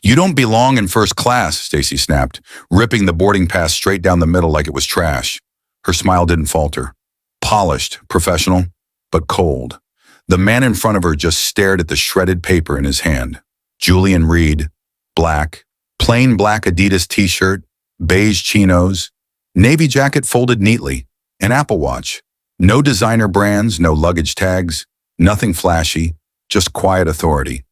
You don't belong in first class, Stacy snapped, ripping the boarding pass straight down the middle like it was trash. Her smile didn't falter. Polished, professional, but cold. The man in front of her just stared at the shredded paper in his hand. Julian Reed, black, plain black Adidas t-shirt, beige chinos, navy jacket folded neatly, an Apple Watch. No designer brands, no luggage tags, nothing flashy, just quiet authority.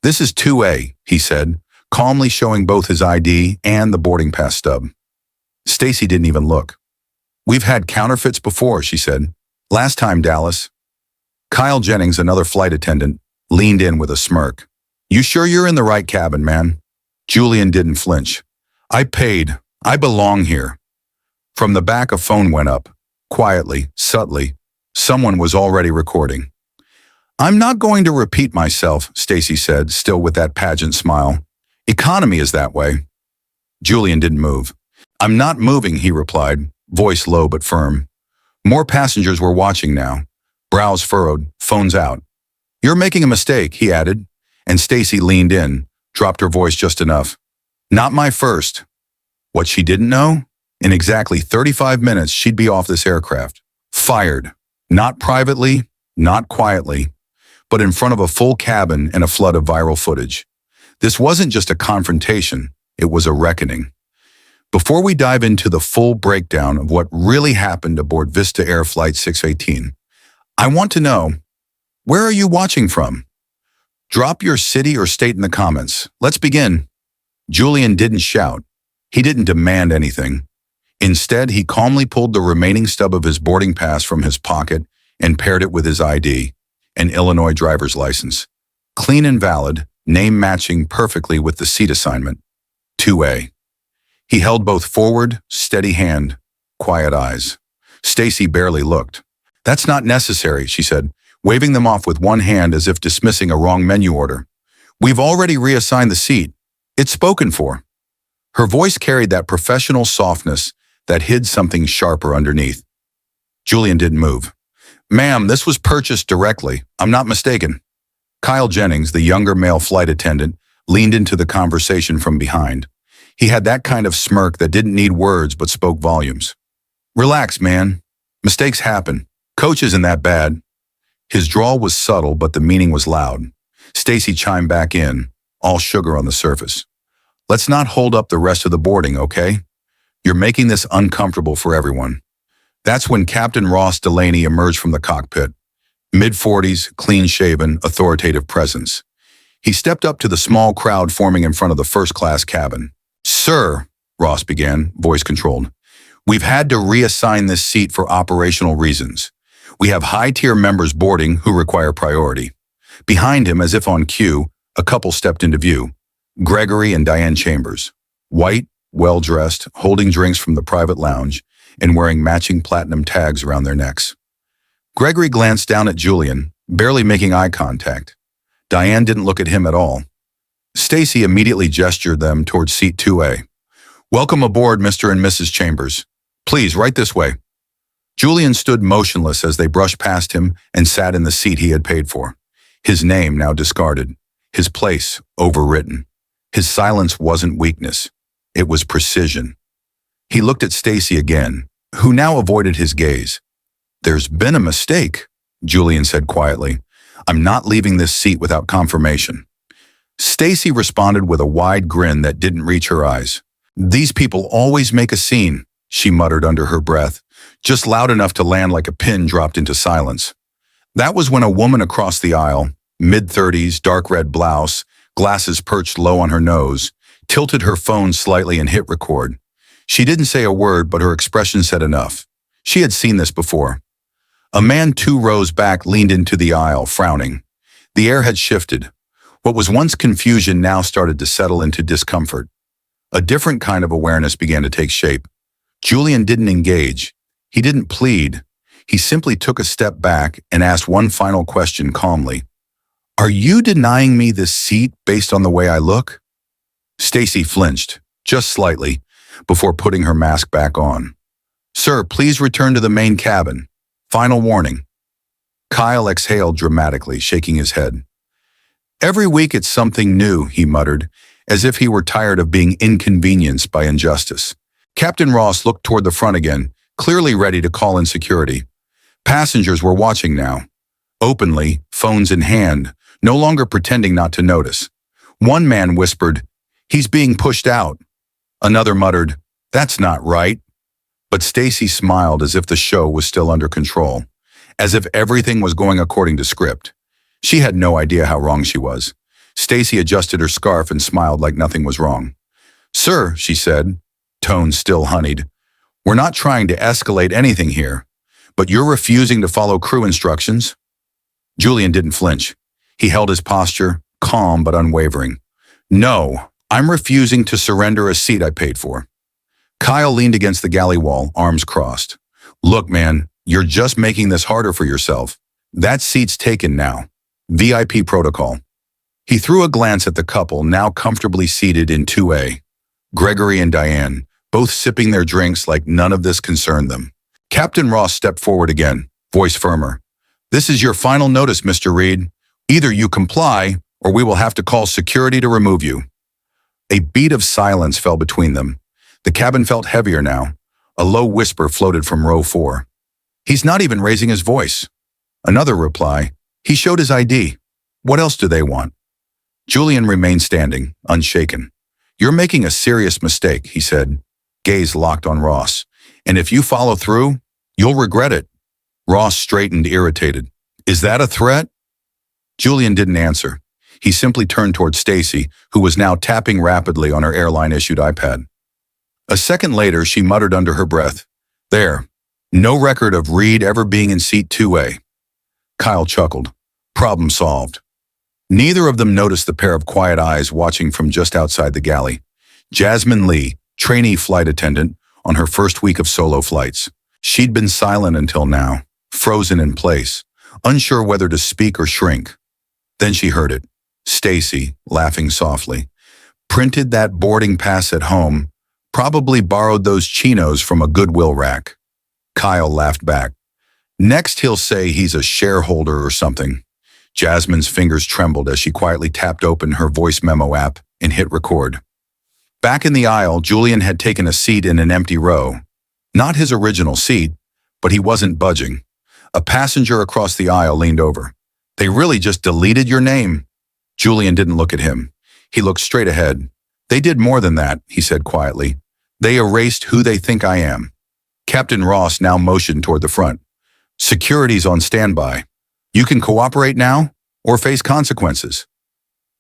This is 2A, he said, calmly showing both his ID and the boarding pass stub. Stacy didn't even look. We've had counterfeits before, she said. Last time, Dallas. Kyle Jennings, another flight attendant, leaned in with a smirk. You sure you're in the right cabin, man? Julian didn't flinch. I paid. I belong here. From the back, a phone went up. Quietly, subtly, someone was already recording. I'm not going to repeat myself, Stacy said, still with that pageant smile. Economy is that way. Julian didn't move. I'm not moving, he replied, voice low but firm. More passengers were watching now. Brows furrowed, phones out. You're making a mistake, he added, and Stacy leaned in, dropped her voice just enough. Not my first. What she didn't know? In exactly 35 minutes, she'd be off this aircraft. Fired. Not privately, not quietly, but in front of a full cabin and a flood of viral footage. This wasn't just a confrontation, it was a reckoning. Before we dive into the full breakdown of what really happened aboard VistaAir Flight 618, I want to know, where are you watching from? Drop your city or state in the comments. Let's begin. Julian didn't shout. He didn't demand anything. Instead, he calmly pulled the remaining stub of his boarding pass from his pocket and paired it with his ID, an Illinois driver's license. Clean and valid, name matching perfectly with the seat assignment. 2A. He held both forward, steady hand, quiet eyes. Stacy barely looked. That's not necessary, she said, waving them off with one hand as if dismissing a wrong menu order. We've already reassigned the seat. It's spoken for. Her voice carried that professional softness that hid something sharper underneath. Julian didn't move. Ma'am, this was purchased directly. I'm not mistaken. Kyle Jennings, the younger male flight attendant, leaned into the conversation from behind. He had that kind of smirk that didn't need words but spoke volumes. Relax, man. Mistakes happen. Coach isn't that bad. His drawl was subtle, but the meaning was loud. Stacy chimed back in, all sugar on the surface. Let's not hold up the rest of the boarding, okay? You're making this uncomfortable for everyone. That's when Captain Ross Delaney emerged from the cockpit. Mid-40s, clean-shaven, authoritative presence. He stepped up to the small crowd forming in front of the first-class cabin. Sir, Ross began, voice controlled, we've had to reassign this seat for operational reasons. We have high-tier members boarding who require priority. Behind him, as if on cue, a couple stepped into view. Gregory and Diane Chambers. White, well-dressed, holding drinks from the private lounge, and wearing matching platinum tags around their necks. Gregory glanced down at Julian, barely making eye contact. Diane didn't look at him at all. Stacy immediately gestured them towards seat 2A. Welcome aboard, Mr. and Mrs. Chambers. Please, right this way. Julian stood motionless as they brushed past him and sat in the seat he had paid for. His name now discarded. His place overwritten. His silence wasn't weakness. It was precision. He looked at Stacy again, who now avoided his gaze. There's been a mistake, Julian said quietly. I'm not leaving this seat without confirmation. Stacy responded with a wide grin that didn't reach her eyes. These people always make a scene, she muttered under her breath, just loud enough to land like a pin dropped into silence. That was when a woman across the aisle, mid-30s, dark red blouse, glasses perched low on her nose, tilted her phone slightly and hit record. She didn't say a word, but her expression said enough. She had seen this before. A man 2 rows back leaned into the aisle, frowning. The air had shifted. What was once confusion now started to settle into discomfort. A different kind of awareness began to take shape. Julian didn't engage. He didn't plead. He simply took a step back and asked one final question calmly. Are you denying me this seat based on the way I look? Stacy flinched, just slightly, before putting her mask back on. Sir, please return to the main cabin. Final warning. Kyle exhaled dramatically, shaking his head. Every week it's something new, he muttered, as if he were tired of being inconvenienced by injustice. Captain Ross looked toward the front again, clearly ready to call in security. Passengers were watching now. Openly, phones in hand, no longer pretending not to notice. One man whispered, "He's being pushed out." Another muttered, "That's not right." But Stacy smiled as if the show was still under control, as if everything was going according to script. She had no idea how wrong she was. Stacy adjusted her scarf and smiled like nothing was wrong. "Sir," she said, tone still honeyed, "we're not trying to escalate anything here, but you're refusing to follow crew instructions?" Julian didn't flinch. He held his posture, calm but unwavering. "No, I'm refusing to surrender a seat I paid for." Kyle leaned against the galley wall, arms crossed. "Look, man, you're just making this harder for yourself. That seat's taken now. VIP protocol." He threw a glance at the couple now comfortably seated in 2A. Gregory and Diane, both sipping their drinks like none of this concerned them. Captain Ross stepped forward again, voice firmer. "This is your final notice, Mr. Reed. Either you comply, or we will have to call security to remove you." A beat of silence fell between them. The cabin felt heavier now. A low whisper floated from row 4. "He's not even raising his voice." Another reply, "He showed his ID. What else do they want?" Julian remained standing, unshaken. "You're making a serious mistake," he said, gaze locked on Ross. "And if you follow through, you'll regret it." Ross straightened, irritated. "Is that a threat?" Julian didn't answer. He simply turned toward Stacy, who was now tapping rapidly on her airline-issued iPad. A second later, she muttered under her breath, "There. No record of Reed ever being in seat 2A. Kyle chuckled. Problem solved. Neither of them noticed the pair of quiet eyes watching from just outside the galley. Jasmine Lee, trainee flight attendant, on her first week of solo flights. She'd been silent until now, frozen in place, unsure whether to speak or shrink. Then she heard it. Stacy, laughing softly. Printed that boarding pass at home, probably borrowed those chinos from a Goodwill rack. Kyle laughed back. Next he'll say he's a shareholder or something. Jasmine's fingers trembled as she quietly tapped open her voice memo app and hit record. Back in the aisle, Julian had taken a seat in an empty row. Not his original seat, but he wasn't budging. A passenger across the aisle leaned over. They really just deleted your name. Julian didn't look at him. He looked straight ahead. They did more than that, he said quietly. They erased who they think I am. Captain Ross now motioned toward the front. Security's on standby. You can cooperate now or face consequences.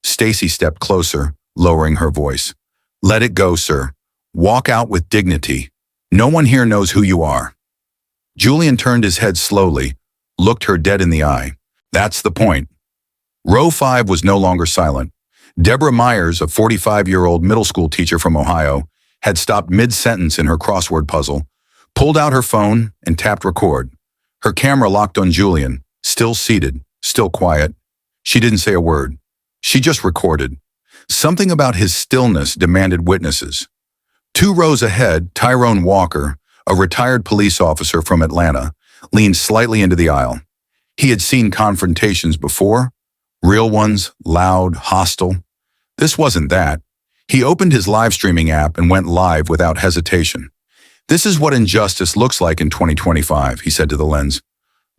Stacy stepped closer, lowering her voice. Let it go, sir. Walk out with dignity. No one here knows who you are. Julian turned his head slowly, looked her dead in the eye. That's the point. Row 5 was no longer silent. Deborah Myers, a 45-year-old middle school teacher from Ohio, had stopped mid-sentence in her crossword puzzle, pulled out her phone, and tapped record. Her camera locked on Julian, still seated, still quiet. She didn't say a word. She just recorded. Something about his stillness demanded witnesses. 2 rows ahead, Tyrone Walker, a retired police officer from Atlanta, leaned slightly into the aisle. He had seen confrontations before, real ones, loud, hostile. This wasn't that. He opened his live streaming app and went live without hesitation. This is what injustice looks like in 2025, he said to the lens.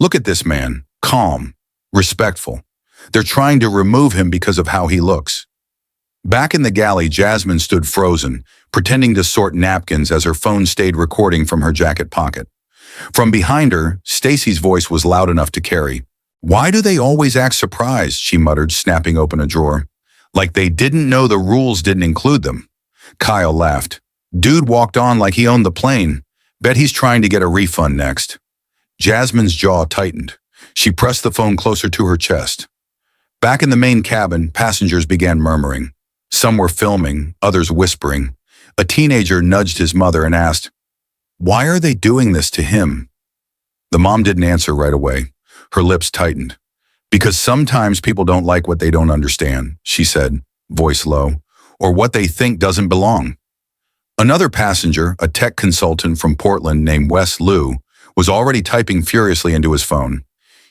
Look at this man, calm, respectful. They're trying to remove him because of how he looks. Back in the galley, Jasmine stood frozen, pretending to sort napkins as her phone stayed recording from her jacket pocket. From behind her, Stacy's voice was loud enough to carry. Why do they always act surprised, she muttered, snapping open a drawer. Like they didn't know the rules didn't include them. Kyle laughed. Dude walked on like he owned the plane. Bet he's trying to get a refund next. Jasmine's jaw tightened. She pressed the phone closer to her chest. Back in the main cabin, passengers began murmuring. Some were filming, others whispering. A teenager nudged his mother and asked, Why are they doing this to him? The mom didn't answer right away. Her lips tightened. Because sometimes people don't like what they don't understand, she said, voice low, or what they think doesn't belong. Another passenger, a tech consultant from Portland named Wes Liu, was already typing furiously into his phone.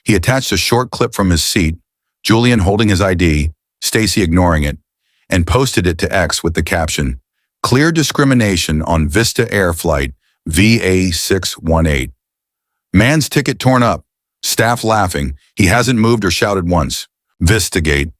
He attached a short clip from his seat, Julian holding his ID, Stacy ignoring it, and posted it to X with the caption, "Clear discrimination on VistaAir flight VA618. Man's ticket torn up. Staff laughing. He hasn't moved or shouted once. Vistagate."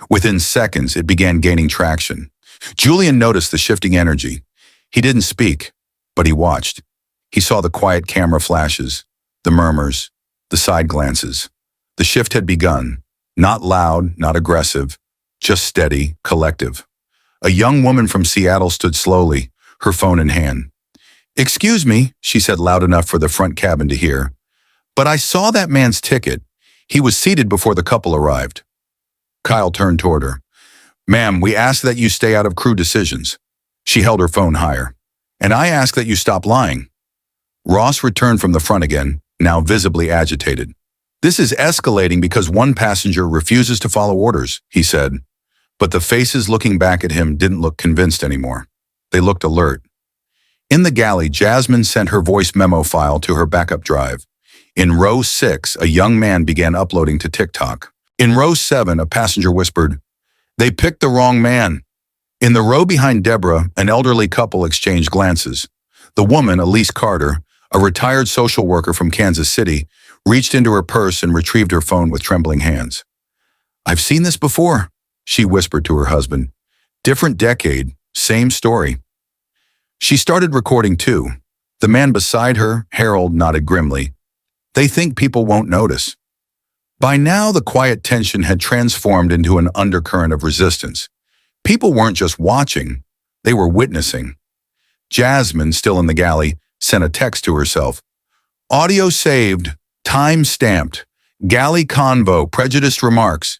Within seconds, it began gaining traction. Julian noticed the shifting energy. He didn't speak, but he watched. He saw the quiet camera flashes, the murmurs, the side glances. The shift had begun. Not loud, not aggressive, just steady, collective. A young woman from Seattle stood slowly, her phone in hand. "Excuse me," she said loud enough for the front cabin to hear, "but I saw that man's ticket. He was seated before the couple arrived." Kyle turned toward her. "Ma'am, we ask that you stay out of crew decisions." She held her phone higher. "And I ask that you stop lying." Ross returned from the front again, now visibly agitated. "This is escalating because one passenger refuses to follow orders," he said. But the faces looking back at him didn't look convinced anymore. They looked alert. In the galley, Jasmine sent her voice memo file to her backup drive. In row 6, a young man began uploading to TikTok. In row 7, a passenger whispered, "They picked the wrong man." In the row behind Deborah, an elderly couple exchanged glances. The woman, Elise Carter, a retired social worker from Kansas City, reached into her purse and retrieved her phone with trembling hands. "I've seen this before," she whispered to her husband. "Different decade, same story." She started recording too. The man beside her, Harold, nodded grimly. "They think people won't notice." By now, the quiet tension had transformed into an undercurrent of resistance. People weren't just watching, they were witnessing. Jasmine, still in the galley, sent a text to herself. "Audio saved, time stamped, galley convo, prejudiced remarks."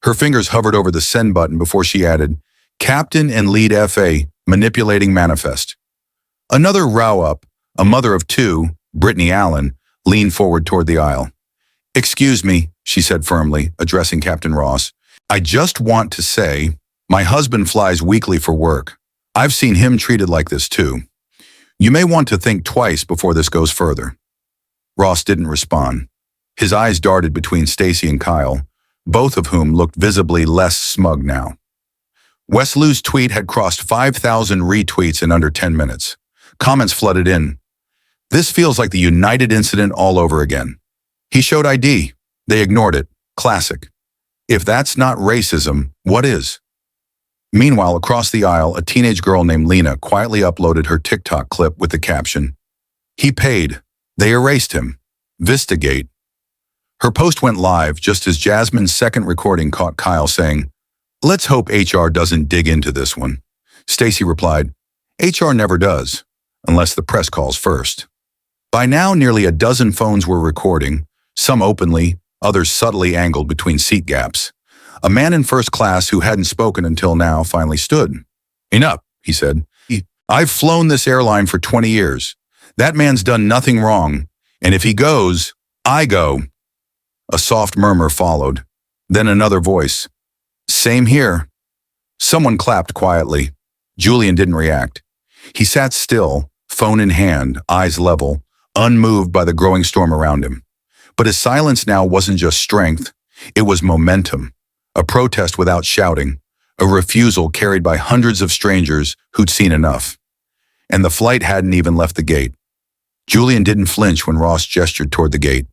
Her fingers hovered over the send button before she added, "Captain and lead FA, manipulating manifest." Another row up, a mother of 2, Brittany Allen, leaned forward toward the aisle. "Excuse me," she said firmly, addressing Captain Ross. "I just want to say, my husband flies weekly for work. I've seen him treated like this too. You may want to think twice before this goes further." Ross didn't respond. His eyes darted between Stacy and Kyle, both of whom looked visibly less smug now. Westlow's tweet had crossed 5,000 retweets in under 10 minutes. Comments flooded in. "This feels like the United incident all over again. He showed ID. They ignored it. Classic. If that's not racism, what is?" Meanwhile, across the aisle, a teenage girl named Lena quietly uploaded her TikTok clip with the caption, "He paid. They erased him. Vistagate." Her post went live just as Jasmine's second recording caught Kyle saying, "Let's hope HR doesn't dig into this one." Stacy replied, "HR never does, unless the press calls first." By now, nearly a dozen phones were recording, some openly, others subtly angled between seat gaps. A man in first class who hadn't spoken until now finally stood. "Enough," he said. "I've flown this airline for 20 years. That man's done nothing wrong, and if he goes, I go." A soft murmur followed, then another voice. "Same here." Someone clapped quietly. Julian didn't react. He sat still, phone in hand, eyes level, unmoved by the growing storm around him. But his silence now wasn't just strength, it was momentum. A protest without shouting, a refusal carried by hundreds of strangers who'd seen enough. And the flight hadn't even left the gate. Julian didn't flinch when Ross gestured toward the gate.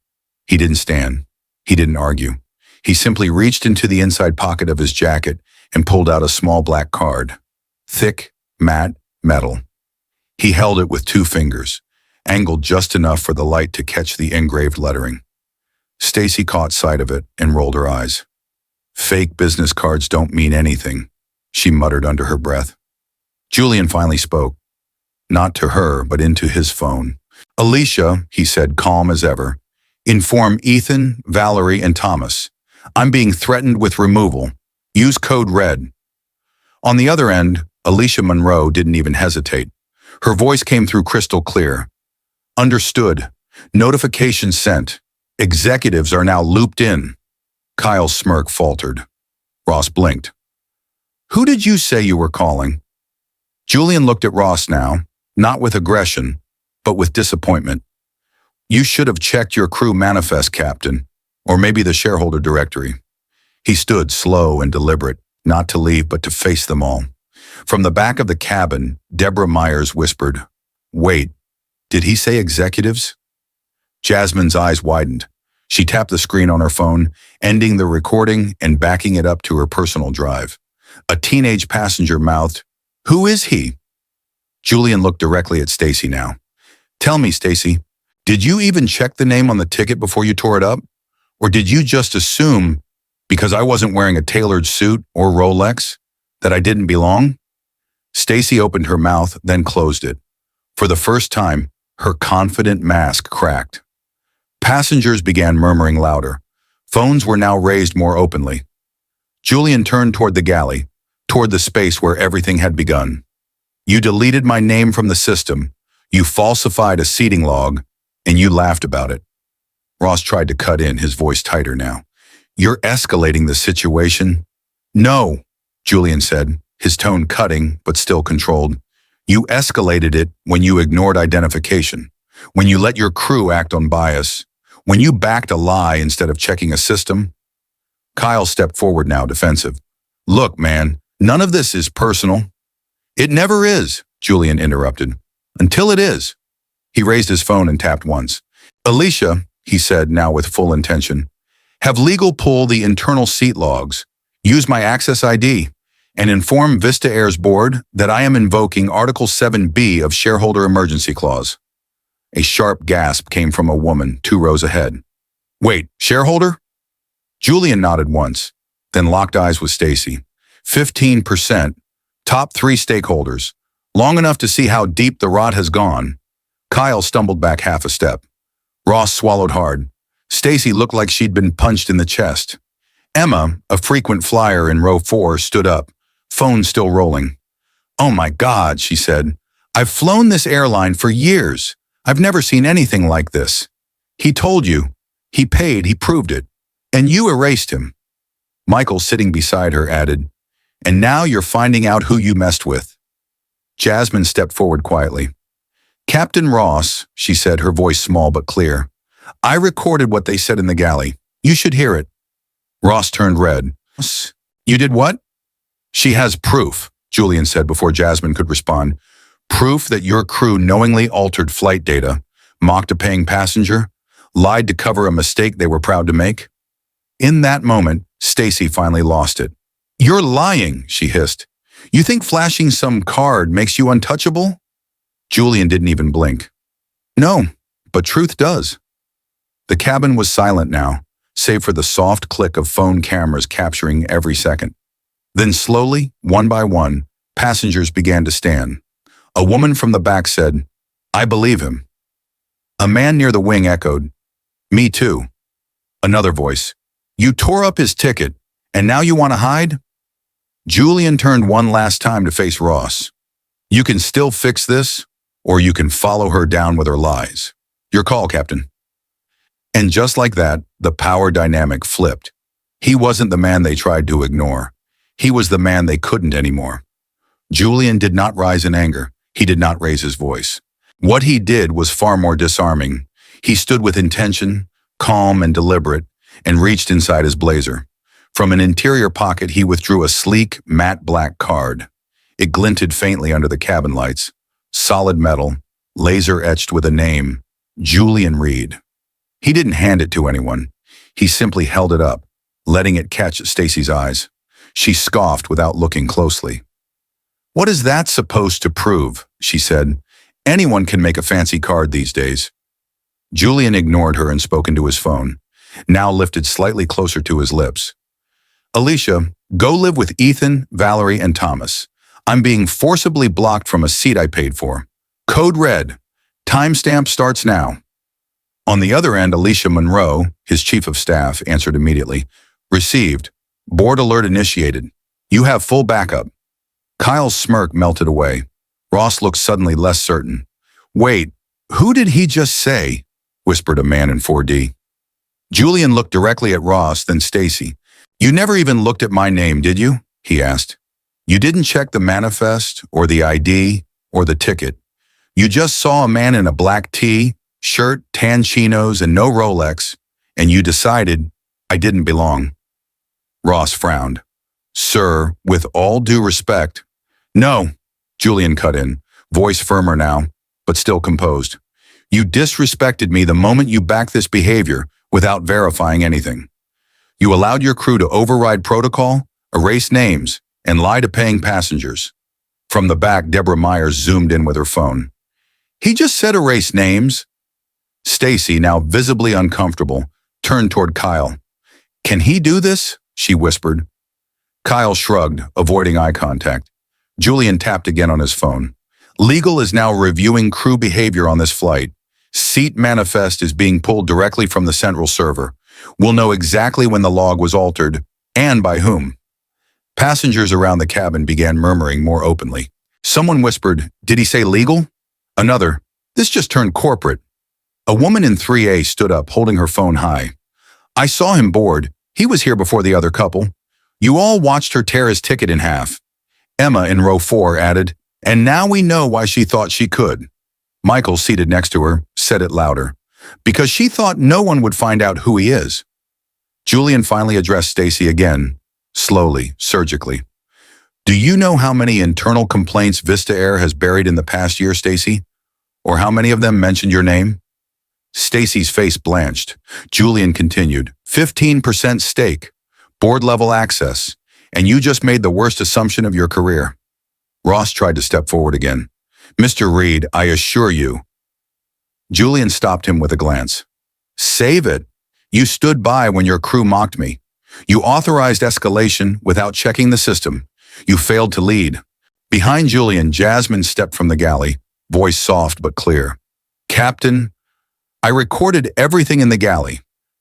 He didn't stand. He didn't argue. He simply reached into the inside pocket of his jacket and pulled out a small black card. Thick, matte, metal. He held it with 2 fingers, angled just enough for the light to catch the engraved lettering. Stacy caught sight of it and rolled her eyes. "Fake business cards don't mean anything," she muttered under her breath. Julian finally spoke. Not to her, but into his phone. "Alicia," he said, calm as ever, "inform Ethan, Valerie, and Thomas. I'm being threatened with removal. Use code RED." On the other end, Alicia Monroe didn't even hesitate. Her voice came through crystal clear. "Understood. Notification sent. Executives are now looped in." Kyle's smirk faltered. Ross blinked. "Who did you say you were calling?" Julian looked at Ross now, not with aggression, but with disappointment. "You should have checked your crew manifest, Captain, or maybe the shareholder directory." He stood slow and deliberate, not to leave but to face them all. From the back of the cabin, Deborah Myers whispered, "Wait, did he say executives?" Jasmine's eyes widened. She tapped the screen on her phone, ending the recording and backing it up to her personal drive. A teenage passenger mouthed, "Who is he?" Julian looked directly at Stacy now. "Tell me, Stacy, did you even check the name on the ticket before you tore it up? Or did you just assume, because I wasn't wearing a tailored suit or Rolex, that I didn't belong?" Stacy opened her mouth, then closed it. For the first time, her confident mask cracked. Passengers began murmuring louder. Phones were now raised more openly. Julian turned toward the galley, toward the space where everything had begun. "You deleted my name from the system, you falsified a seating log, and you laughed about it." Ross tried to cut in, his voice tighter now. "You're escalating the situation." "No," Julian said, his tone cutting but still controlled. "You escalated it when you ignored identification, when you let your crew act on bias, when you backed a lie instead of checking a system." Kyle stepped forward now, defensive. "Look, man, none of this is personal." "It never is," Julian interrupted. "Until it is." He raised his phone and tapped once. "Alicia," he said, now with full intention, "have legal pull the internal seat logs, use my access ID, and inform VistaAir's board that I am invoking Article 7B of Shareholder Emergency Clause." A sharp gasp came from a woman 2 rows ahead. "Wait, shareholder?" Julian nodded once, then locked eyes with Stacy. 15%, top 3 stakeholders, long enough to see how deep the rot has gone. Kyle stumbled back half a step. Ross swallowed hard. Stacy looked like she'd been punched in the chest. Emma, a frequent flyer in row 4, stood up, phone still rolling. "Oh my God," she said. "I've flown this airline for years. I've never seen anything like this. He told you. He paid, he proved it. And you erased him." Michael, sitting beside her, added, "And now you're finding out who you messed with." Jasmine stepped forward quietly. "Captain Ross," she said, her voice small but clear, "I recorded what they said in the galley. You should hear it." Ross turned red. "You did what?" "She has proof," Julian said before Jasmine could respond. "Proof that your crew knowingly altered flight data, mocked a paying passenger, lied to cover a mistake they were proud to make." In that moment, Stacy finally lost it. "You're lying," she hissed. "You think flashing some card makes you untouchable?" Julian didn't even blink. "No, but truth does." The cabin was silent now, save for the soft click of phone cameras capturing every second. Then slowly, one by one, passengers began to stand. A woman from the back said, "I believe him." A man near the wing echoed, "Me too." Another voice, "You tore up his ticket, and now you want to hide?" Julian turned one last time to face Ross. "You can still fix this, or you can follow her down with her lies. Your call, Captain." And just like that, the power dynamic flipped. He wasn't the man they tried to ignore. He was the man they couldn't anymore. Julian did not rise in anger. He did not raise his voice. What he did was far more disarming. He stood with intention, calm and deliberate, and reached inside his blazer. From an interior pocket, he withdrew a sleek, matte black card. It glinted faintly under the cabin lights. Solid metal, laser-etched with a name, Julian Reed. He didn't hand it to anyone. He simply held it up, letting it catch Stacy's eyes. She scoffed without looking closely. "What is that supposed to prove?" she said. "Anyone can make a fancy card these days." Julian ignored her and spoke into his phone, now lifted slightly closer to his lips. "Alicia, go live with Ethan, Valerie, and Thomas. I'm being forcibly blocked from a seat I paid for. Code red. Timestamp starts now." On the other end, Alicia Monroe, his chief of staff, answered immediately. "Received. Board alert initiated. You have full backup." Kyle's smirk melted away. Ross looked suddenly less certain. "Wait, who did he just say?" whispered a man in 4D. Julian looked directly at Ross, then Stacy. "You never even looked at my name, did you?" he asked. "You didn't check the manifest, or the ID, or the ticket. You just saw a man in a black tee, shirt, tan chinos, and no Rolex, and you decided I didn't belong." Ross frowned. Sir, with all due respect. No, Julian cut in, voice firmer now, but still composed. You disrespected me the moment you backed this behavior without verifying anything. You allowed your crew to override protocol, erase names, and lie to paying passengers. From the back, Deborah Myers zoomed in with her phone. He just said erase names. Stacy, now visibly uncomfortable, turned toward Kyle. Can he do this? She whispered. Kyle shrugged, avoiding eye contact. Julian tapped again on his phone. Legal is now reviewing crew behavior on this flight. Seat manifest is being pulled directly from the central server. We'll know exactly when the log was altered and by whom. Passengers around the cabin began murmuring more openly. Someone whispered, "Did he say legal?" Another, "This just turned corporate." A woman in 3A stood up, holding her phone high. "I saw him board. He was here before the other couple. You all watched her tear his ticket in half." Emma in row 4 added, "And now we know why she thought she could." Michael, seated next to her, said it louder. "Because she thought no one would find out who he is." Julian finally addressed Stacy again, slowly, surgically. "Do you know how many internal complaints VistaAir has buried in the past year, Stacy? Or how many of them mentioned your name?" Stacy's face blanched. Julian continued, 15% stake, board-level access, and you just made the worst assumption of your career. Ross tried to step forward again. "Mr. Reed, I assure you." Julian stopped him with a glance. "Save it. You stood by when your crew mocked me. You authorized escalation without checking the system. You failed to lead." Behind Julian, Jasmine stepped from the galley, voice soft but clear. "Captain, I recorded everything in the galley.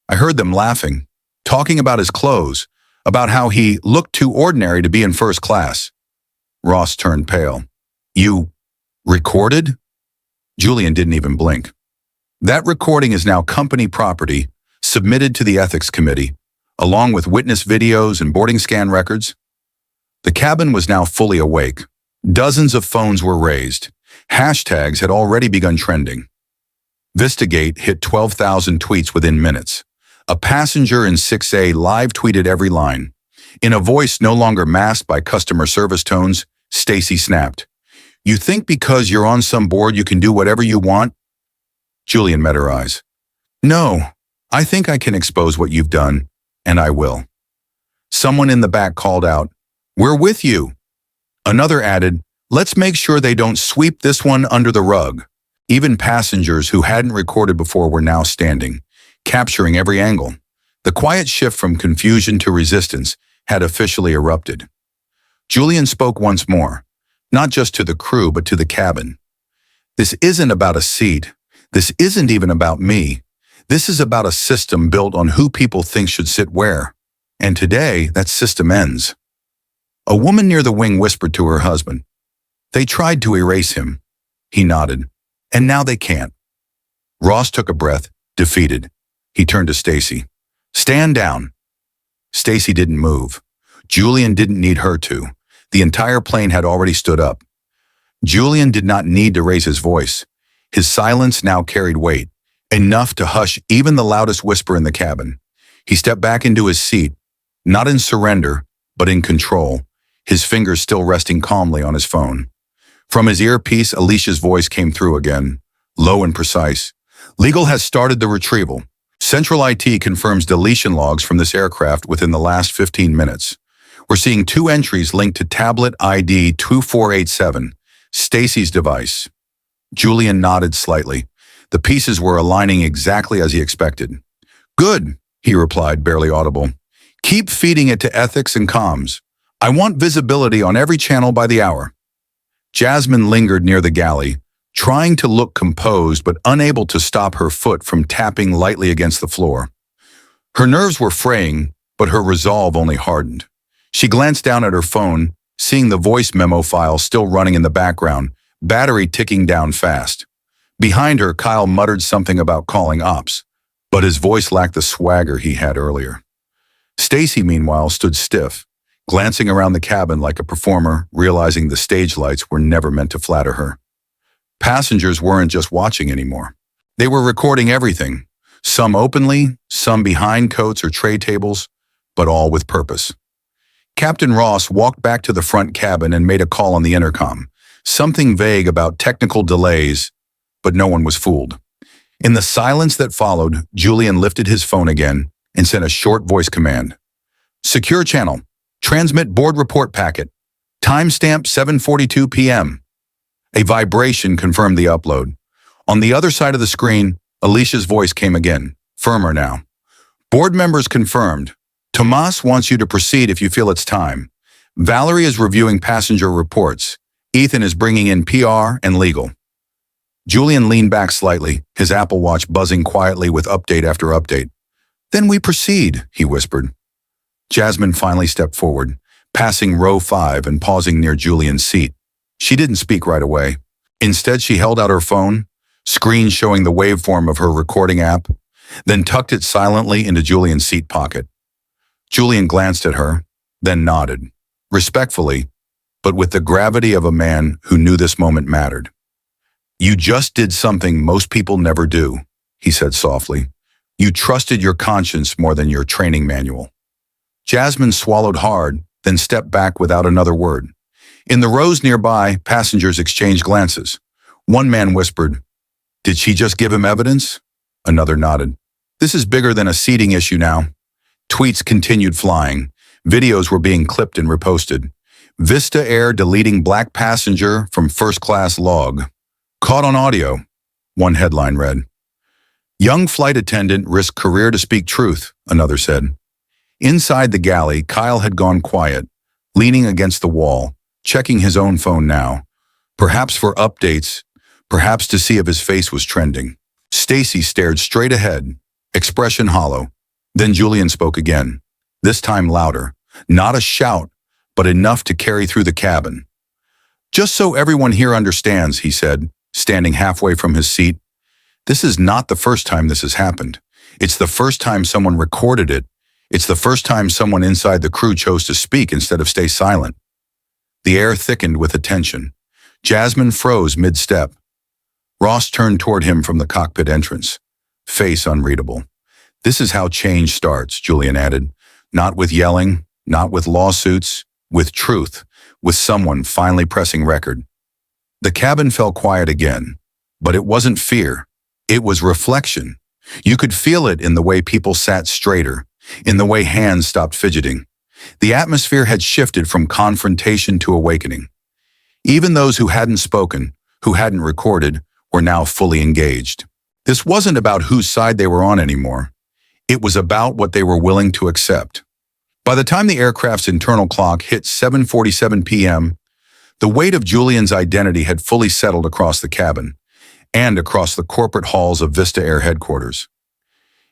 I heard them laughing, talking about his clothes, about how he looked too ordinary to be in first class." Ross turned pale. "You recorded?" Julian didn't even blink. "That recording is now company property, submitted to the ethics committee, along with witness videos and boarding scan records." The cabin was now fully awake. Dozens of phones were raised. Hashtags had already begun trending. VistaGate hit 12,000 tweets within minutes. A passenger in 6A live tweeted every line. In a voice no longer masked by customer service tones, Stacy snapped, "You think because you're on some board you can do whatever you want?" Julian met her eyes. "No, I think I can expose what you've done, and I will." Someone in the back called out, "We're with you." Another added, "Let's make sure they don't sweep this one under the rug." Even passengers who hadn't recorded before were now standing, capturing every angle. The quiet shift from confusion to resistance had officially erupted. Julian spoke once more, not just to the crew but to the cabin. "This isn't about a seat. This isn't even about me. This is about a system built on who people think should sit where. And today, that system ends." A woman near the wing whispered to her husband, "They tried to erase him." He nodded. "And now they can't." Ross took a breath, defeated. He turned to Stacy. "Stand down." Stacy didn't move. Julian didn't need her to. The entire plane had already stood up. Julian did not need to raise his voice. His silence now carried weight, enough to hush even the loudest whisper in the cabin. He stepped back into his seat, not in surrender, but in control, his fingers still resting calmly on his phone. From his earpiece, Alicia's voice came through again, low and precise. "Legal has started the retrieval. Central IT confirms deletion logs from this aircraft within the last 15 minutes. We're seeing 2 entries linked to tablet ID 2487, Stacy's device." Julian nodded slightly. The pieces were aligning exactly as he expected. "Good," he replied, barely audible. "Keep feeding it to ethics and comms. I want visibility on every channel by the hour." Jasmine lingered near the galley, trying to look composed but unable to stop her foot from tapping lightly against the floor. Her nerves were fraying, but her resolve only hardened. She glanced down at her phone, seeing the voice memo file still running in the background, battery ticking down fast. Behind her, Kyle muttered something about calling ops, but his voice lacked the swagger he had earlier. Stacy, meanwhile, stood stiff, glancing around the cabin like a performer, realizing the stage lights were never meant to flatter her. Passengers weren't just watching anymore. They were recording everything, some openly, some behind coats or tray tables, but all with purpose. Captain Ross walked back to the front cabin and made a call on the intercom. Something vague about technical delays, but no one was fooled. In the silence that followed, Julian lifted his phone again and sent a short voice command. Secure channel. Transmit board report packet. Timestamp 7:42 p.m. A vibration confirmed the upload. On the other side of the screen, Alicia's voice came again, firmer now. Board members confirmed. Tomas wants you to proceed if you feel it's time. Valerie is reviewing passenger reports. Ethan is bringing in PR and legal. Julian leaned back slightly, his Apple Watch buzzing quietly with update after update. Then we proceed, he whispered. Jasmine finally stepped forward, passing row 5 and pausing near Julian's seat. She didn't speak right away. Instead, she held out her phone, screen showing the waveform of her recording app, then tucked it silently into Julian's seat pocket. Julian glanced at her, then nodded, respectfully, but with the gravity of a man who knew this moment mattered. You just did something most people never do, he said softly. You trusted your conscience more than your training manual. Jasmine swallowed hard, then stepped back without another word. In the rows nearby, passengers exchanged glances. One man whispered, "Did she just give him evidence?" Another nodded. "This is bigger than a seating issue now." Tweets continued flying. Videos were being clipped and reposted. VistaAir deleting black passenger from first-class log. Caught on audio, one headline read. Young flight attendant risked career to speak truth, another said. Inside the galley, Kyle had gone quiet, leaning against the wall, checking his own phone now. Perhaps for updates, perhaps to see if his face was trending. Stacy stared straight ahead, expression hollow. Then Julian spoke again, this time louder. Not a shout, but enough to carry through the cabin. Just so everyone here understands, he said, standing halfway from his seat. This is not the first time this has happened. It's the first time someone recorded it. It's the first time someone inside the crew chose to speak instead of stay silent. The air thickened with attention. Jasmine froze mid-step. Ross turned toward him from the cockpit entrance, face unreadable. This is how change starts, Julian added. Not with yelling, not with lawsuits, with truth, with someone finally pressing record. The cabin fell quiet again, but it wasn't fear. It was reflection. You could feel it in the way people sat straighter, in the way hands stopped fidgeting. The atmosphere had shifted from confrontation to awakening. Even those who hadn't spoken, who hadn't recorded, were now fully engaged. This wasn't about whose side they were on anymore. It was about what they were willing to accept. By the time the aircraft's internal clock hit 7:47 p.m., the weight of Julian's identity had fully settled across the cabin and across the corporate halls of VistaAir headquarters.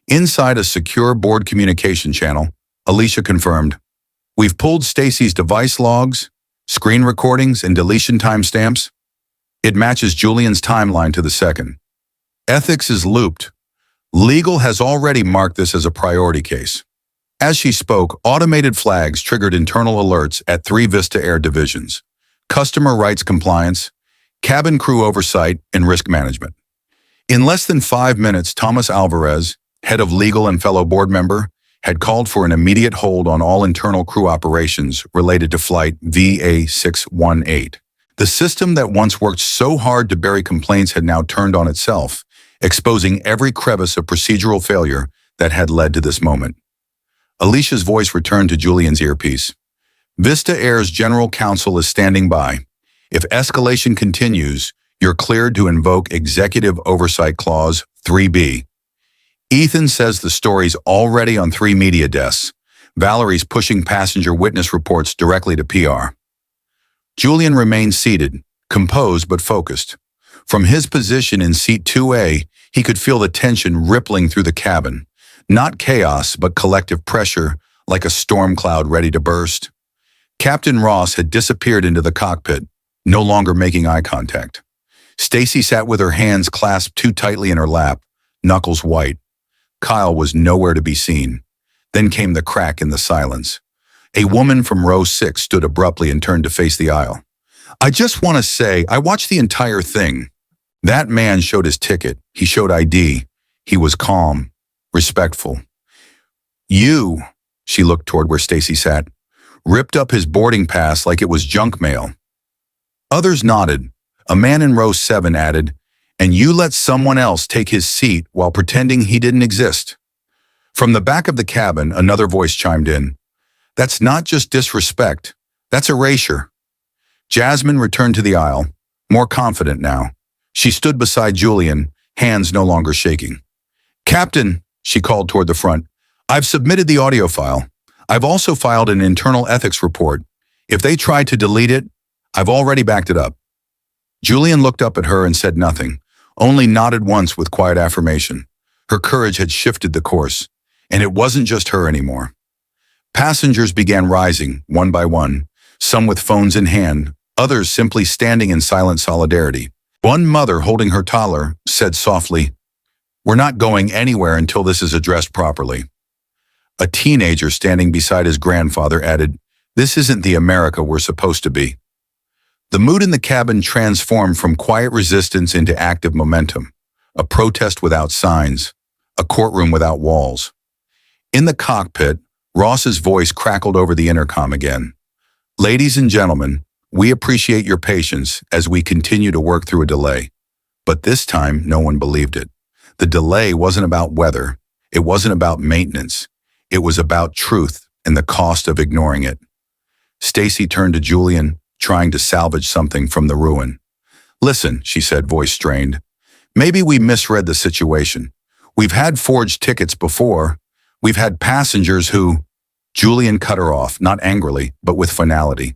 Inside a secure board communication channel, Alicia confirmed, "We've pulled Stacy's device logs, screen recordings, and deletion timestamps. It matches Julian's timeline to the second. Ethics is looped. Legal has already marked this as a priority case." As she spoke, automated flags triggered internal alerts at 3 VistaAir divisions: customer rights compliance, cabin crew oversight, and risk management. In less than 5 minutes, Thomas Alvarez, head of legal and fellow board member, had called for an immediate hold on all internal crew operations related to flight VA618. The system that once worked so hard to bury complaints had now turned on itself, exposing every crevice of procedural failure that had led to this moment. Alicia's voice returned to Julian's earpiece. VistaAir's general counsel is standing by. If escalation continues, you're cleared to invoke Executive Oversight Clause 3B. Ethan says the story's already on 3 media desks. Valerie's pushing passenger witness reports directly to PR. Julian remained seated, composed but focused. From his position in seat 2A, he could feel the tension rippling through the cabin. Not chaos, but collective pressure, like a storm cloud ready to burst. Captain Ross had disappeared into the cockpit, no longer making eye contact. Stacy sat with her hands clasped too tightly in her lap, knuckles white. Kyle was nowhere to be seen. Then came the crack in the silence. A woman from row 6 stood abruptly and turned to face the aisle. "I just want to say, I watched the entire thing." That man showed his ticket. He showed ID. He was calm, respectful. "You," she looked toward where Stacy sat, ripped up his boarding pass like it was junk mail. Others nodded. A man in row 7 added, "And you let someone else take his seat while pretending he didn't exist." From the back of the cabin, another voice chimed in. "That's not just disrespect, that's erasure." Jasmine returned to the aisle, more confident now. She stood beside Julian, hands no longer shaking. "Captain," she called toward the front, "I've submitted the audio file. I've also filed an internal ethics report. If they try to delete it, I've already backed it up." Julian looked up at her and said nothing, only nodded once with quiet affirmation. Her courage had shifted the course, and it wasn't just her anymore. Passengers began rising, one by one, some with phones in hand, others simply standing in silent solidarity. One mother holding her toddler said softly, "We're not going anywhere until this is addressed properly." A teenager standing beside his grandfather added, "This isn't the America we're supposed to be." The mood in the cabin transformed from quiet resistance into active momentum, a protest without signs, a courtroom without walls. In the cockpit, Ross's voice crackled over the intercom again. "Ladies and gentlemen, we appreciate your patience as we continue to work through a delay." But this time, no one believed it. The delay wasn't about weather. It wasn't about maintenance. It was about truth and the cost of ignoring it. Stacy turned to Julian, trying to salvage something from the ruin. "Listen," she said, voice strained. "Maybe we misread the situation. We've had forged tickets before. We've had passengers who—" Julian cut her off, not angrily, but with finality.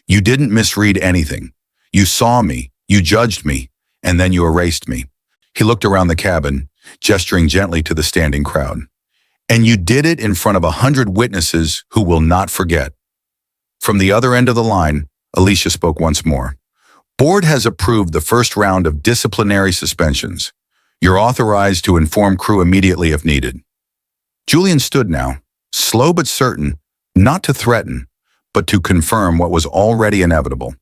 "You didn't misread anything. You saw me, you judged me, and then you erased me." He looked around the cabin, gesturing gently to the standing crowd. "And you did it in front of 100 witnesses who will not forget." From the other end of the line, Alicia spoke once more. "Board has approved the first round of disciplinary suspensions. You're authorized to inform crew immediately if needed." Julian stood now, slow but certain, not to threaten, but to confirm what was already inevitable.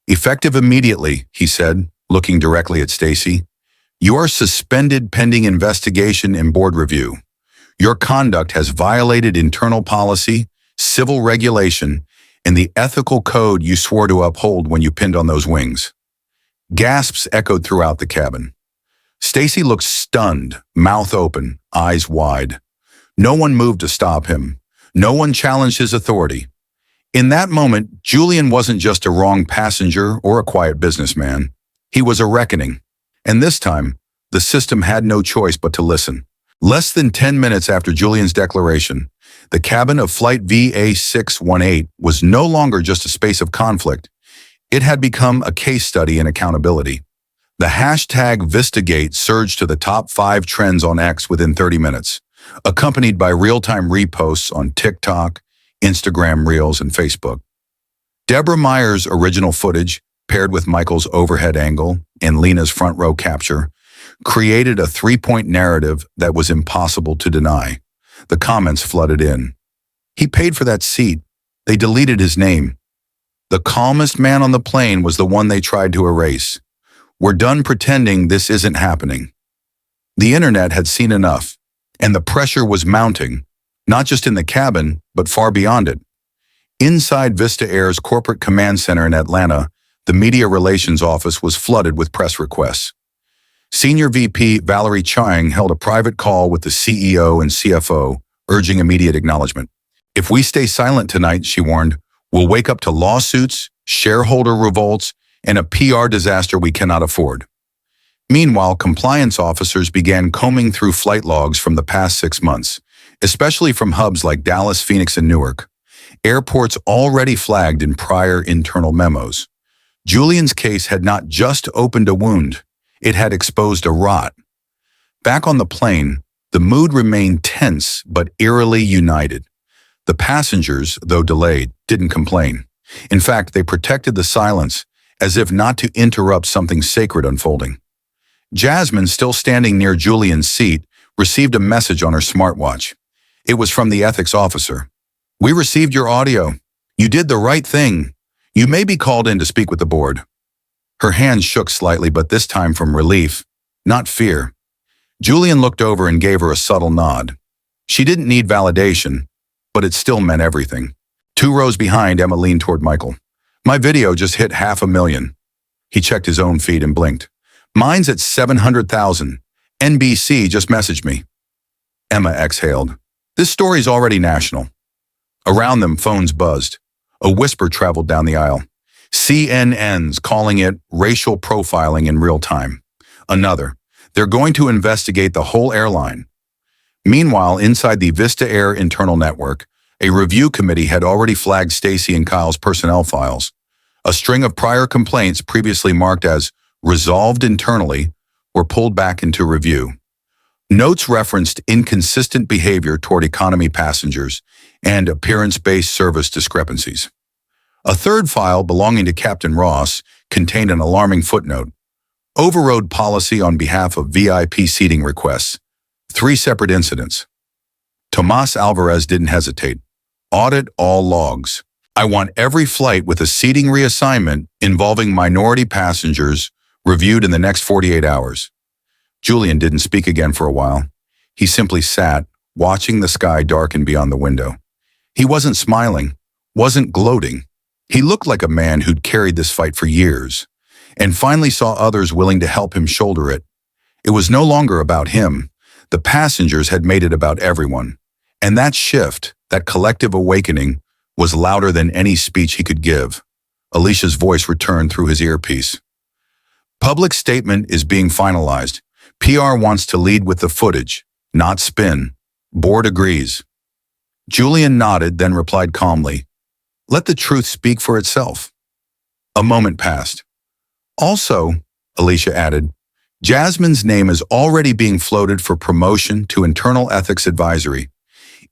"Effective immediately," he said, looking directly at Stacy. "You are suspended pending investigation and board review. Your conduct has violated internal policy, civil regulation, and the ethical code you swore to uphold when you pinned on those wings." Gasps echoed throughout the cabin. Stacy looked stunned, mouth open, eyes wide. No one moved to stop him. No one challenged his authority. In that moment, Julian wasn't just a wrong passenger or a quiet businessman. He was a reckoning. And this time, the system had no choice but to listen. Less than 10 minutes after Julian's declaration, the cabin of Flight VA618 was no longer just a space of conflict. It had become a case study in accountability. The hashtag VistaGate surged to the top 5 trends on X within 30 minutes, accompanied by real-time reposts on TikTok, Instagram Reels, and Facebook. Deborah Meyer's original footage, paired with Michael's overhead angle and Lena's front row capture, created a 3-point narrative that was impossible to deny. The comments flooded in. "He paid for that seat. They deleted his name. The calmest man on the plane was the one they tried to erase. We're done pretending this isn't happening." The internet had seen enough, and the pressure was mounting, not just in the cabin, but far beyond it. Inside VistaAir's corporate command center in Atlanta, the media relations office was flooded with press requests. Senior VP Valerie Chang held a private call with the CEO and CFO, urging immediate acknowledgement. "If we stay silent tonight," she warned, "we'll wake up to lawsuits, shareholder revolts, and a PR disaster we cannot afford." Meanwhile, compliance officers began combing through flight logs from the past 6 months, especially from hubs like Dallas, Phoenix, and Newark, airports already flagged in prior internal memos. Julian's case had not just opened a wound, it had exposed a rot. Back on the plane, the mood remained tense but eerily united. The passengers, though delayed, didn't complain. In fact, they protected the silence as if not to interrupt something sacred unfolding. Jasmine, still standing near Julian's seat, received a message on her smartwatch. It was from the ethics officer. "We received your audio. You did the right thing. You may be called in to speak with the board." Her hands shook slightly, but this time from relief, not fear. Julian looked over and gave her a subtle nod. She didn't need validation, but it still meant everything. 2 rows behind, Emma leaned toward Michael. My video just hit 500,000. He checked his own feed and blinked. Mine's at 700,000. NBC just messaged me. Emma exhaled. This story's already national. Around them, phones buzzed. A whisper traveled down the aisle. CNN's calling it racial profiling in real time. Another. They're going to investigate the whole airline. Meanwhile, inside the VistaAir internal network, a review committee had already flagged Stacy and Kyle's personnel files. A string of prior complaints previously marked as resolved internally were pulled back into review. Notes referenced inconsistent behavior toward economy passengers and appearance-based service discrepancies. A third file belonging to Captain Ross contained an alarming footnote. Overrode policy on behalf of VIP seating requests. 3 separate incidents. Tomas Alvarez didn't hesitate. Audit all logs. I want every flight with a seating reassignment involving minority passengers reviewed in the next 48 hours. Julian didn't speak again for a while. He simply sat, watching the sky darken beyond the window. He wasn't smiling, wasn't gloating. He looked like a man who'd carried this fight for years, and finally saw others willing to help him shoulder it. It was no longer about him. The passengers had made it about everyone. And that shift, that collective awakening, was louder than any speech he could give. Alicia's voice returned through his earpiece. Public statement is being finalized. PR wants to lead with the footage, not spin. Board agrees. Julian nodded, then replied calmly, let the truth speak for itself. A moment passed. Also, Alicia added, Jasmine's name is already being floated for promotion to Internal Ethics Advisory.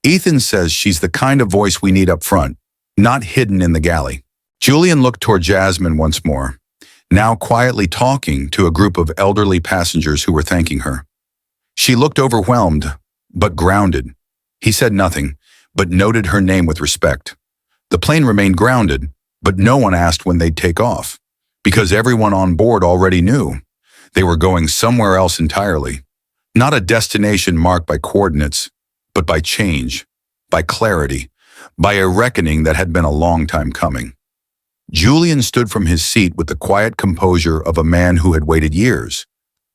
Ethan says she's the kind of voice we need up front, not hidden in the galley. Julian looked toward Jasmine once more, now quietly talking to a group of elderly passengers who were thanking her. She looked overwhelmed, but grounded. He said nothing, but noted her name with respect. The plane remained grounded, but no one asked when they'd take off, because everyone on board already knew. They were going somewhere else entirely. Not a destination marked by coordinates, but by change, by clarity, by a reckoning that had been a long time coming. Julian stood from his seat with the quiet composure of a man who had waited years.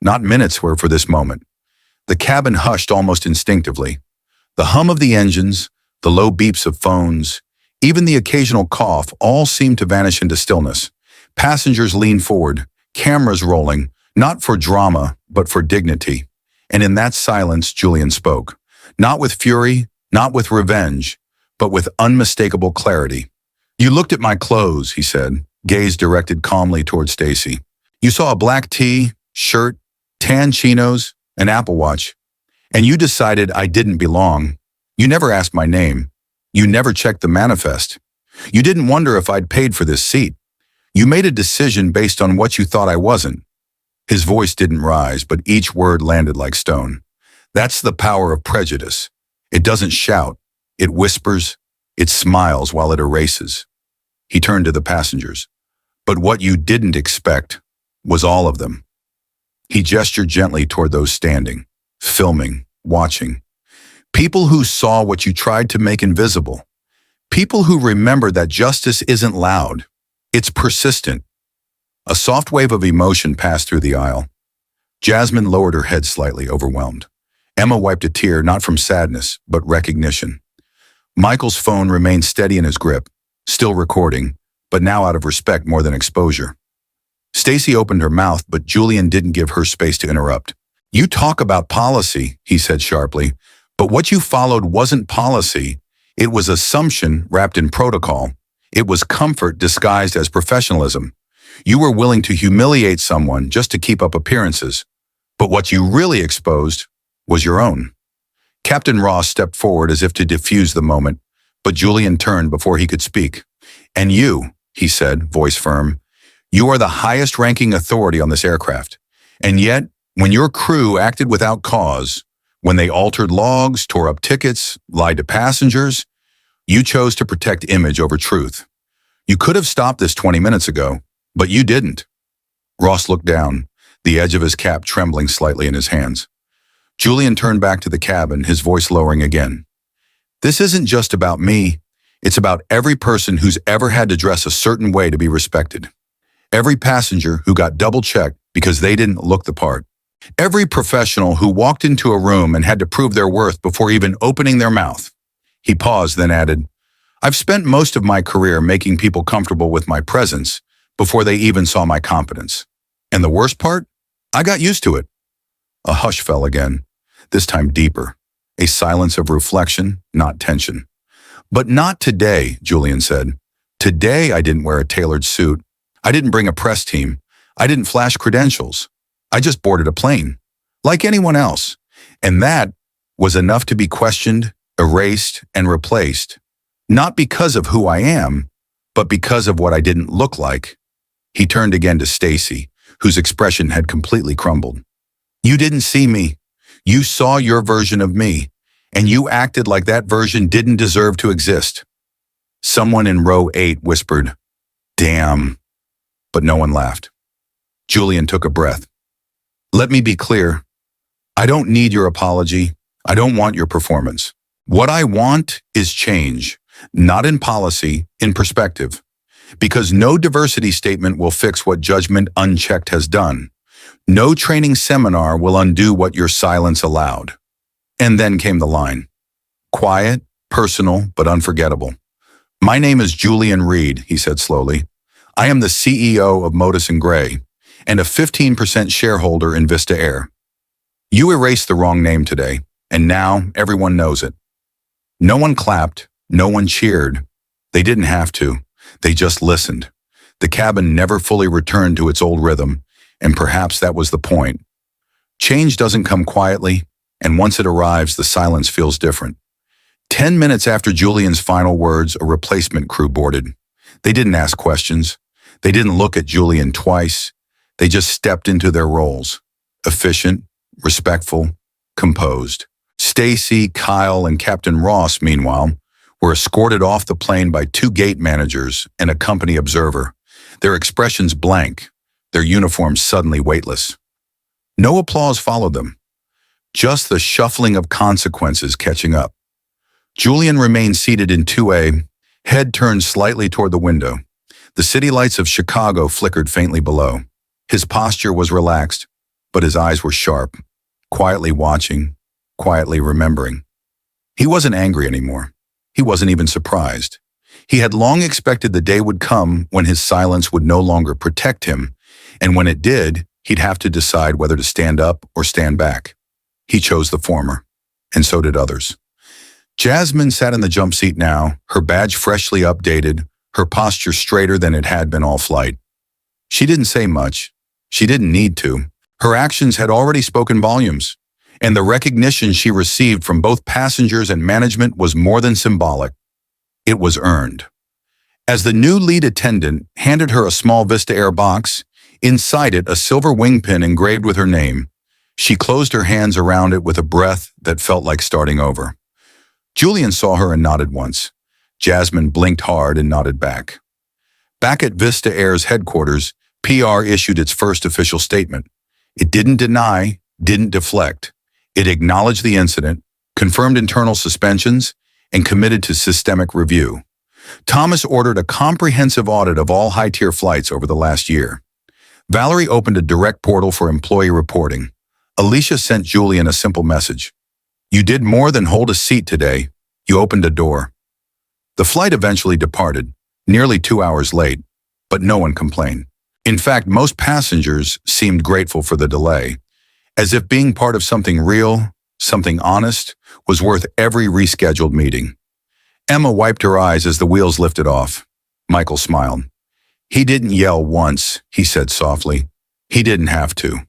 Not minutes were for this moment. The cabin hushed almost instinctively. The hum of the engines, the low beeps of phones, even the occasional cough all seemed to vanish into stillness. Passengers leaned forward, cameras rolling, not for drama, but for dignity. And in that silence, Julian spoke. Not with fury, not with revenge, but with unmistakable clarity. You looked at my clothes, he said, gaze directed calmly toward Stacy. You saw a black tee, shirt, tan chinos, an Apple Watch, and you decided I didn't belong. You never asked my name. You never checked the manifest. You didn't wonder if I'd paid for this seat. You made a decision based on what you thought I wasn't. His voice didn't rise, but each word landed like stone. That's the power of prejudice. It doesn't shout. It whispers. It smiles while it erases. He turned to the passengers. But what you didn't expect was all of them. He gestured gently toward those standing, filming, watching. People who saw what you tried to make invisible. People who remember that justice isn't loud. It's persistent. A soft wave of emotion passed through the aisle. Jasmine lowered her head slightly, overwhelmed. Emma wiped a tear, not from sadness, but recognition. Michael's phone remained steady in his grip, still recording, but now out of respect more than exposure. Stacy opened her mouth, but Julian didn't give her space to interrupt. You talk about policy, he said sharply, but what you followed wasn't policy. It was assumption wrapped in protocol. It was comfort disguised as professionalism. You were willing to humiliate someone just to keep up appearances. But what you really exposed was your own. Captain Ross stepped forward as if to diffuse the moment, but Julian turned before he could speak. And you, he said, voice firm, you are the highest-ranking authority on this aircraft. And yet, when your crew acted without cause, when they altered logs, tore up tickets, lied to passengers, you chose to protect image over truth. You could have stopped this 20 minutes ago, but you didn't. Ross looked down, the edge of his cap trembling slightly in his hands. Julian turned back to the cabin, his voice lowering again. This isn't just about me. It's about every person who's ever had to dress a certain way to be respected. Every passenger who got double-checked because they didn't look the part. Every professional who walked into a room and had to prove their worth before even opening their mouth. He paused, then added, I've spent most of my career making people comfortable with my presence before they even saw my competence. And the worst part? I got used to it. A hush fell again, this time deeper, a silence of reflection, not tension. But not today, Julian said. Today I didn't wear a tailored suit. I didn't bring a press team. I didn't flash credentials. I just boarded a plane, like anyone else. And that was enough to be questioned, erased, and replaced, not because of who I am, but because of what I didn't look like. He turned again to Stacy, whose expression had completely crumbled. You didn't see me. You saw your version of me, and you acted like that version didn't deserve to exist. Someone in row 8 whispered, Damn, but no one laughed. Julian took a breath. Let me be clear. I don't need your apology. I don't want your performance. What I want is change, not in policy, in perspective. Because no diversity statement will fix what judgment unchecked has done. No training seminar will undo what your silence allowed. And then came the line. Quiet, personal, but unforgettable. My name is Julian Reed, he said slowly. I am the CEO of Modus & Gray and a 15% shareholder in VistaAir. You erased the wrong name today, and now everyone knows it. No one clapped, no one cheered. They didn't have to. They just listened. The cabin never fully returned to its old rhythm, and perhaps that was the point. Change doesn't come quietly, and once it arrives, the silence feels different. 10 minutes after Julian's final words, a replacement crew boarded. They didn't ask questions. They didn't look at Julian twice. They just stepped into their roles. Efficient, respectful, composed. Stacy, Kyle, and Captain Ross, meanwhile, were escorted off the plane by 2 gate managers and a company observer, their expressions blank, their uniforms suddenly weightless. No applause followed them, just the shuffling of consequences catching up. Julian remained seated in 2A, head turned slightly toward the window. The city lights of Chicago flickered faintly below. His posture was relaxed, but his eyes were sharp, quietly watching, quietly remembering. He wasn't angry anymore. He wasn't even surprised. He had long expected the day would come when his silence would no longer protect him, and when it did, he'd have to decide whether to stand up or stand back. He chose the former, and so did others. Jasmine sat in the jump seat now, her badge freshly updated, her posture straighter than it had been all flight. She didn't say much. She didn't need to. Her actions had already spoken volumes, and the recognition she received from both passengers and management was more than symbolic. It was earned. As the new lead attendant handed her a small VistaAir box, inside it a silver wing pin engraved with her name, she closed her hands around it with a breath that felt like starting over. Julian saw her and nodded once. Jasmine blinked hard and nodded back. Back at VistaAir's headquarters, PR issued its first official statement. It didn't deny, didn't deflect. It acknowledged the incident, confirmed internal suspensions, and committed to systemic review. Thomas ordered a comprehensive audit of all high-tier flights over the last year. Valerie opened a direct portal for employee reporting. Alicia sent Julian a simple message. You did more than hold a seat today. You opened a door. The flight eventually departed, nearly 2 hours late, but no one complained. In fact, most passengers seemed grateful for the delay, as if being part of something real, something honest, was worth every rescheduled meeting. Emma wiped her eyes as the wheels lifted off. Michael smiled. He didn't yell once, he said softly. He didn't have to.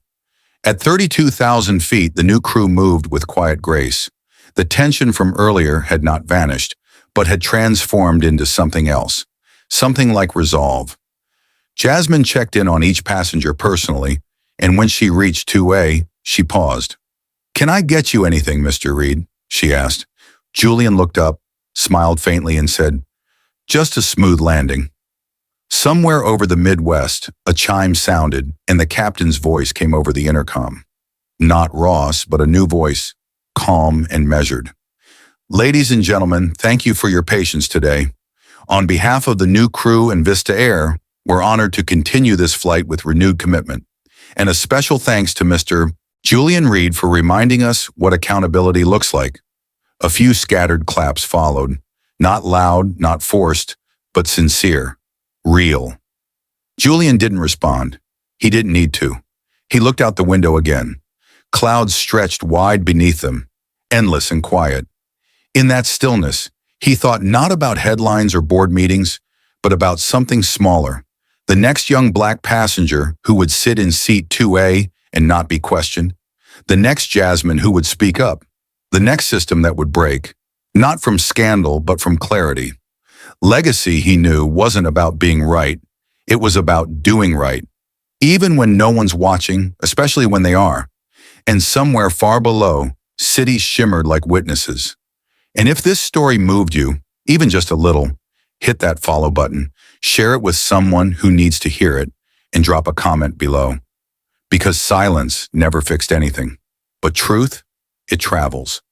At 32,000 feet, the new crew moved with quiet grace. The tension from earlier had not vanished, but had transformed into something else, something like resolve. Jasmine checked in on each passenger personally, and when she reached 2A, she paused. Can I get you anything, Mr. Reed? She asked. Julian looked up, smiled faintly, and said, Just a smooth landing. Somewhere over the Midwest, a chime sounded, and the captain's voice came over the intercom. Not Ross, but a new voice, calm and measured. Ladies and gentlemen, thank you for your patience today. On behalf of the new crew and VistaAir, we're honored to continue this flight with renewed commitment. And a special thanks to Mr. Julian Reed for reminding us what accountability looks like. A few scattered claps followed, not loud, not forced, but sincere, real. Julian didn't respond. He didn't need to. He looked out the window again. Clouds stretched wide beneath them, endless and quiet. In that stillness, he thought not about headlines or board meetings, but about something smaller. The next young black passenger who would sit in seat 2A and not be questioned. The next Jasmine who would speak up. The next system that would break, not from scandal, but from clarity. Legacy, he knew, wasn't about being right. It was about doing right. Even when no one's watching, especially when they are. And somewhere far below, cities shimmered like witnesses. And if this story moved you, even just a little, hit that follow button, share it with someone who needs to hear it, and drop a comment below. Because silence never fixed anything. But truth, it travels.